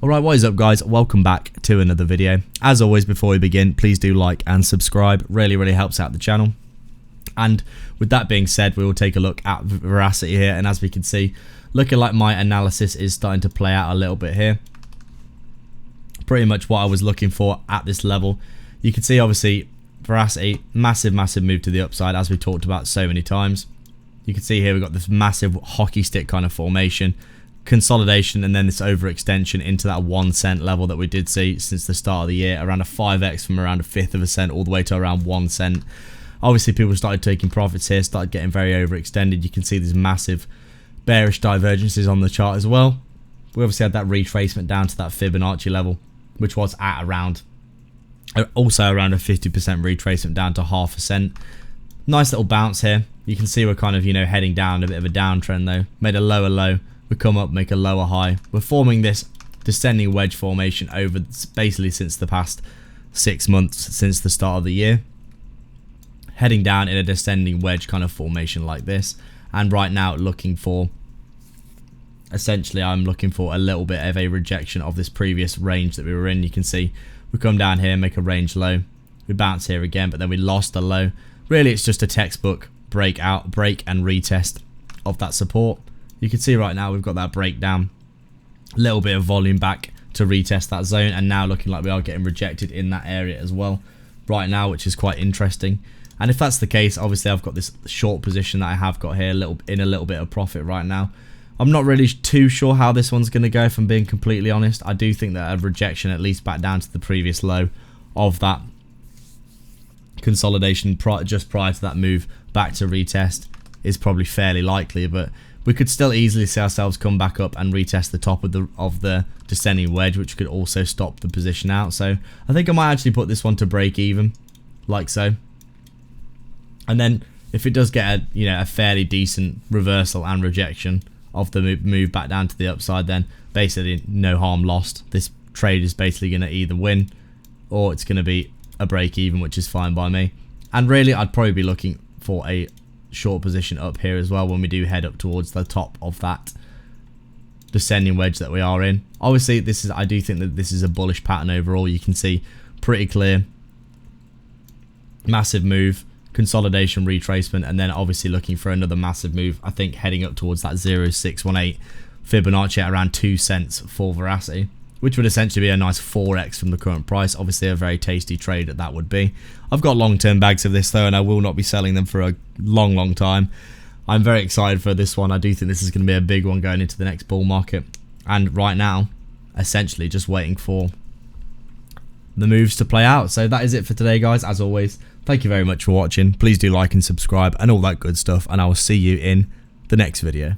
Alright, what is up guys? Welcome back to another video. As always, before we begin, please do like and subscribe. Really helps out the channel. And with that being said, we will take a look at Verasity here, and as we can see, looking like my analysis is starting to play out a little bit here. Pretty much what I was looking for at this level. You can see obviously Verasity, massive move to the upside, as we talked about so many times. You can see here we've got this massive hockey stick kind of formation, consolidation, and then this overextension into that 1 cent level that we did see since the start of the year, around a 5x from around a fifth of a cent all the way to around 1 cent. Obviously people started taking profits here, started getting very overextended. You can see these massive bearish divergences on the chart as well. We obviously had that retracement down to that Fibonacci level, which was at around also around a 50% retracement down to half a cent. Nice little bounce here. You can see we're kind of, heading down a bit of a downtrend though. Made a lower low, we come up, make a lower high. We're forming this descending wedge formation over basically since the past 6 months, since the start of the year. Heading down in a descending wedge kind of formation like this. And right now looking for, essentially I'm looking for a little bit of a rejection of this previous range that we were in. You can see we come down here, make a range low. We bounce here again, but then we lost a low. Really, it's just a textbook break and retest of that support. You can see right now we've got that breakdown, a little bit of volume back to retest that zone, and now looking like we are getting rejected in that area as well right now, which is quite interesting. And if that's the case, obviously I've got this short position that I have got here, in a little bit of profit right now. I'm not really too sure how this one's going to go, if I'm being completely honest. I do think that a rejection, at least back down to the previous low of that consolidation just prior to that move back to retest, is probably fairly likely, but we could still easily see ourselves come back up and retest the top of the descending wedge, which could also stop the position out. So I think I might actually put this one to break even, like so. And then if it does get a fairly decent reversal and rejection of the move back down to the upside, then basically no harm lost. This trade is basically going to either win or it's going to be a break even, which is fine by me. And really I'd probably be looking for a short position up here as well when we do head up towards the top of that descending wedge that we are in. Obviously I do think that this is a bullish pattern overall. You can see pretty clear massive move, consolidation, retracement, and then obviously looking for another massive move. I think heading up towards that 0.618 Fibonacci at around 2 cents for Verasity, which would essentially be a nice 4x from the current price. Obviously a very tasty trade that would be. I've got long-term bags of this though, and I will not be selling them for a long time. I'm very excited for this one. I do think this is going to be a big one going into the next bull market, and right now essentially just waiting for the moves to play out. So that is it for today guys. As always, thank you very much for watching. Please do like and subscribe and all that good stuff, and I will see you in the next video.